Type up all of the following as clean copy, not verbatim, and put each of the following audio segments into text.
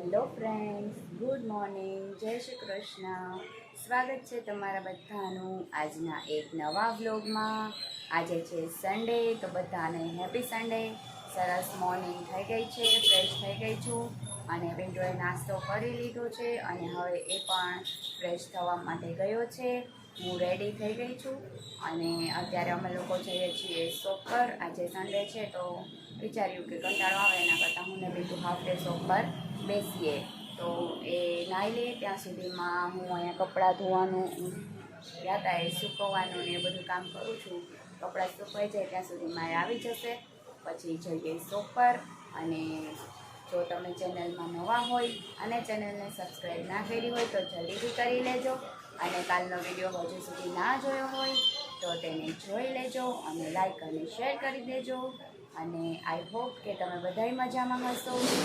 Hello friends, good morning, જય શ્રી કૃષ્ણ. સ્વાગત છે તમારા બધાનું આજના એક નવા વ્લોગમાં. આજે છે સન્ડે, તો બધાને હેપી સન્ડે. સરસ મોર્નિંગ થઈ ગઈ છે, ફ્રેશ થઈ ગઈ છું અને વિન્ડોએ નાસ્તો કરી લીધો છે અને હવે એ પણ ફ્રેશ થવા માટે ગયો છે. હું રેડી થઈ ગઈ છું અને અત્યારે અમે લોકો જઈએ છીએ શોપ પર. આજે સન્ડે છે તો વિચાર્યું કે કંટાળો આવે એના કરતાં હું ને બીજું હાફ ડે શોપ પર બેસીએ. તો એ નાહી લે ત્યાં સુધીમાં હું અહીંયા કપડાં ધોવાનું હતા એ સૂકવવાનું ને એ બધું કામ કરું છું. કપડાં સુકવાઈ જાય ત્યાં સુધીમાં એ આવી જશે, પછી જઈએ શોપ પર. અને જો તમે ચેનલમાં નવા હોય અને ચેનલને સબસ્ક્રાઈબ ના કરી હોય તો જલ્દીથી કરી લેજો. અને કાલનો વિડીયો હજુ સુધી ના જોયો હોય તો તેને જોઈ લેજો અને લાઈક અને શેર કરી દેજો. અને આઈ હોપ કે તમે બધાય મજામાં હશો અને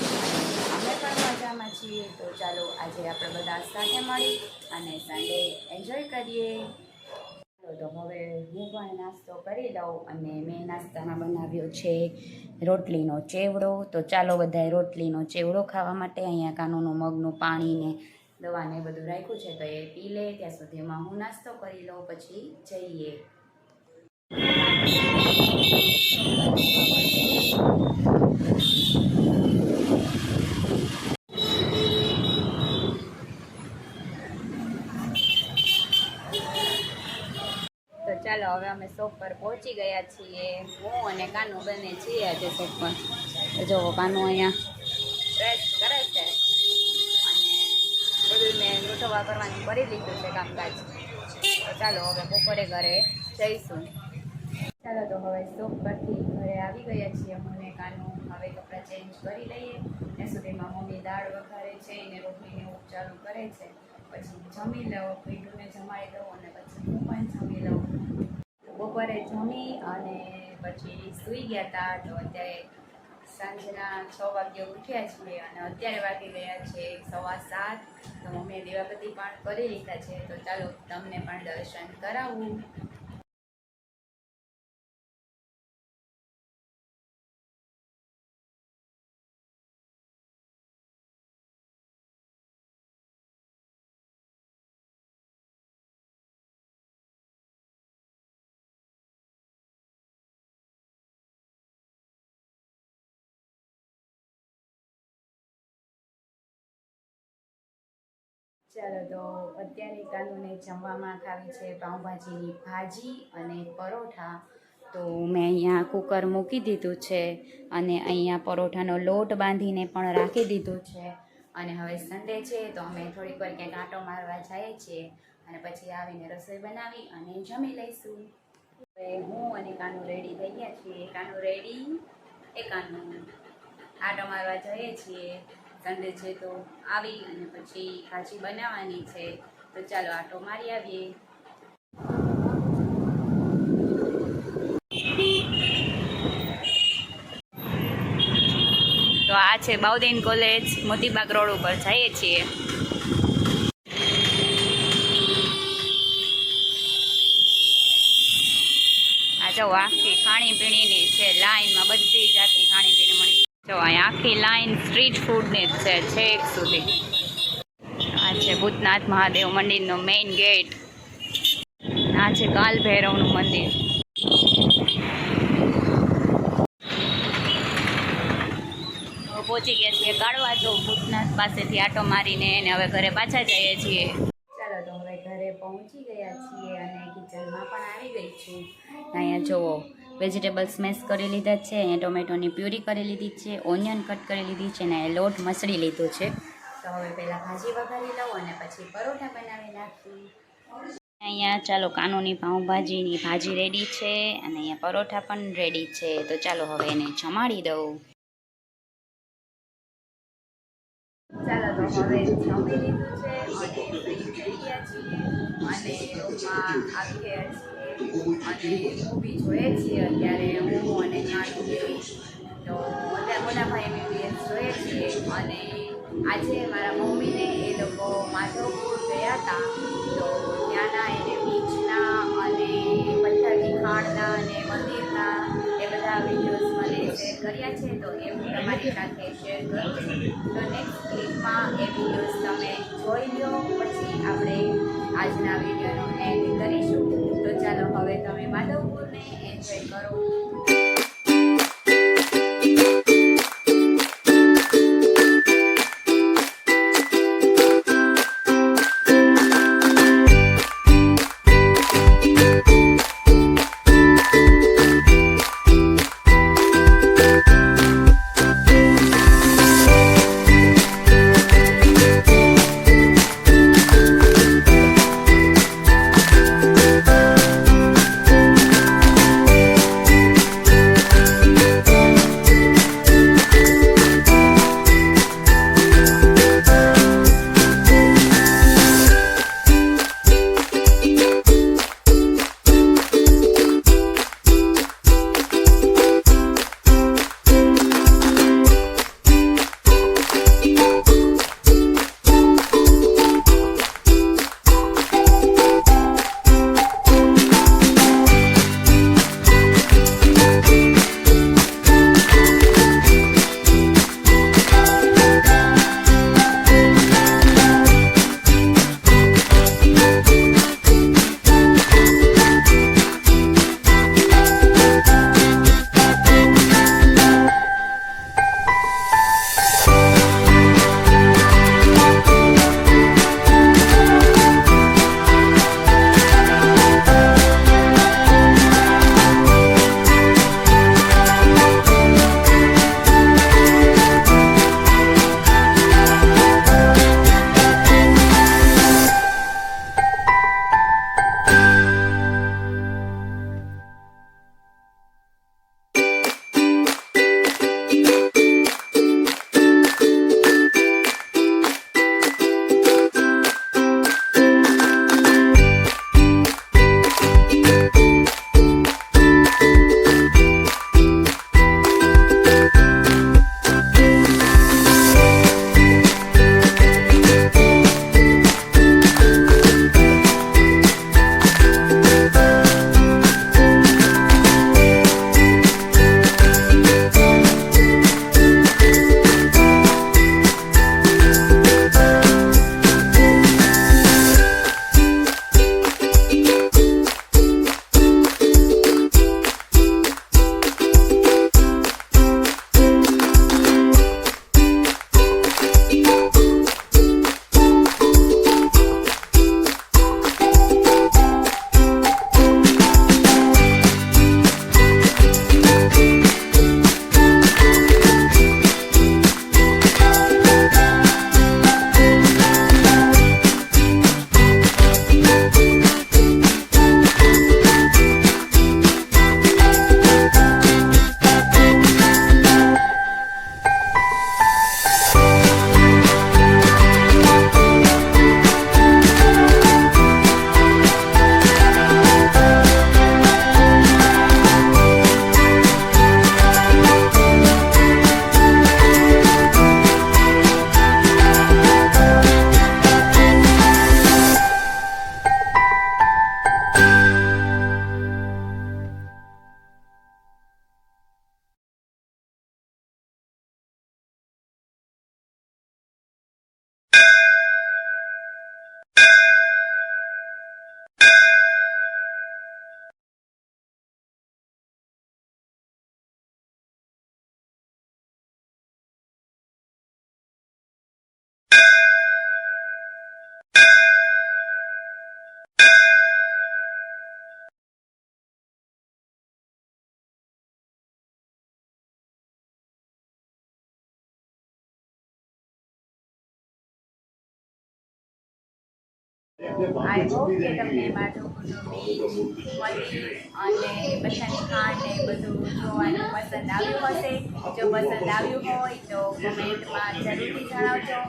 અમે પણ મજામાં છીએ. તો ચાલો આજે આપણે બધા સાથે મળી અને સન્ડે એન્જોય કરીએ. તો હવે હું પણ નાસ્તો કરી લઉં અને મેં નાસ્તામાં બનાવ્યો છે રોટલીનો ચેવડો. તો ચાલો બધાએ રોટલીનો ચેવડો ખાવા માટે અહીંયા કાનૂનું મગનું પાણીને દવાને બધું રાખ્યું છે તો એ પી લે ત્યાં સુધીમાં હું નાસ્તો કરી લઉં, પછી જઈએ. તો ચાલો હવે અમે શોપ પર પહોંચી ગયા છીએ. હું અને કાનુ બંને છીએ આજે શોપ પર. જો કાનુ અહીંયા ડ્રેસ કરે છે અને બધું મેં ગોઠવવા કરવાનું કરી લીધું છે કામકાજ. તો ચાલો હવે બપોરે ઘરે જઈશું. ચાલો તો હવે શોપ પરથી ઘરે આવી ગયા છીએ હું ને કાનુ. હવે કપડાં ચેન્જ કરી લઈએ ત્યાં સુધીમાં મમ્મી દાળ વઘારે છે એને રોટલીને એવું ચાલુ કરે છે. પછી જમી લઉં, પીઠુંને જમાડી દઉં અને પછી હું પણ જમી લઉં. બપોરે જમી અને પછી સૂઈ ગયા હતા. તો અત્યારે સાંજના 6 વાગ્યે ઉઠ્યા છીએ અને અત્યારે વાગી ગયા છે 7:15. તો મમ્મીએ દીવાબત્તી પણ કરી લીધા છે. તો ચાલો તમને પણ દર્શન કરાવું. ચાલો તો અત્યારે કાનુને જમવામાં ખાવી છે પાઉંભાજીની ભાજી અને પરોઠા. તો મેં અહીંયા કુકર મૂકી દીધું છે અને અહીંયા પરોઠાનો લોટ બાંધીને પણ રાખી દીધો છે. અને હવે સન્ડે છે તો અમે થોડીક વાર ક્યાંક આંટો મારવા જઈએ છીએ અને પછી આવીને રસોઈ બનાવી અને જમી લઈશું. હવે હું અને કાનુ રેડી થઈ ગયા છીએ. કાનુ રેડી, એ કાનુ આંટો મારવા જઈએ છીએ. સન્ડે છે તો આવી અને પછી ભાજી બનાવવાની છે. તો ચાલો આંટો મારી આવીએ. તો આ છે બાઉદીન કોલેજ, મોતીબાગ રોડ ઉપર જઈએ છીએ. આ જો આખી ખાણીપીણીની છે લાઈનમાં, બધી જાતની ખાણીપીણી મળી. જો અહીંયા આખી લાઈન સ્ટ્રીટ ફૂડની જ છે છેક સુધી. આ છે ભૂતનાથ મહાદેવ મંદિરનો મેઇન ગેટ. આ છે કાલ ભૈરવનું મંદિર. પહોંચી ગયા છીએ કાઢવા જો ભૂતનાથ પાસેથી આટો મારીને અને હવે ઘરે પાછા જઈએ છીએ. ચાલો તો હવે ઘરે પહોંચી ગયા છીએ અને કિચનમાં પણ આવી ગઈ છું. અહીંયા જુઓ વેજીટેબલ્સ મેશ કરી લીધા છે, અહીંયા ટોમેટોની પ્યુરી કરી લીધી છે, ઓનિયન કટ કરી લીધી છે ને લોટ મસળી લીધો છે. તો હવે પહેલાં ભાજી વઘારી લઉં અને પછી પરોઠા બનાવી નાખું. અહીંયા ચાલો કાનુની પાઉંભાજીની ભાજી રેડી છે અને અહીંયા પરોઠા પણ રેડી છે. તો ચાલો હવે એને જમાડી દઉં. ચાલો તો હવે જમી લીધું છે અને ફ્રી થઈ ગયા છીએ અને રૂમમાં આવી ગયા છીએ અને મૂવી જોઈએ છીએ અત્યારે હું અને કાનુ બેય. તો અત્યારે મોટા ભાઈ MBBS જોઈએ છીએ. અને આજે મારા મમ્મીને એ લોકો માધવપુર ગયા હતા તો ત્યાંના એને બીચના અને પથ્થરની ખાણના અને મંદિરના એ બધા વિડીયોઝ મને શેર કર્યા છે. તો એ હું તમારી સાથે શેર કરું છું. તો નેક્સ્ટ ક્લિપ ટૂંકમાં એ વિડીયોઝ તમે જોઈ લો, પછી આપણે આજના વિડીયોનો એન્ડ કરીશું. તો ચાલો હવે તમે માધવપુરને એન્જોય કરો. આઈ હોપ કે તમને માધવપુરનો બીચ, મંદિર અને બધાની ખાંડ ને બધું જોવાનું પસંદ આવ્યું હશે. જો પસંદ આવ્યું હોય તો કમેન્ટમાં જરૂરથી જણાવજો,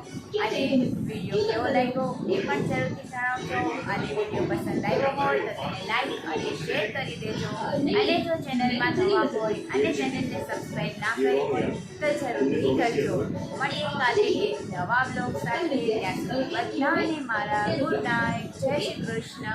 અને વિડીયો કેવો લાગ્યો એ પણ જરૂરથી જણાવજો. અને વિડીયો પસંદ આવ્યો હોય તો તેને લાઈક અને શેર કરી દેજો. અને જો ચેનલમાં નવા હોય અને ચેનલને સબસ્ક્રાઈબ ના કરી હોય તો જરૂરથી કરજો. મળીએ કાલે એક નવા બ્લોગ સાથે. ત્યાં સુધી બધાને મારા ગુડ નાઇટ. જય શ્રી કૃષ્ણ.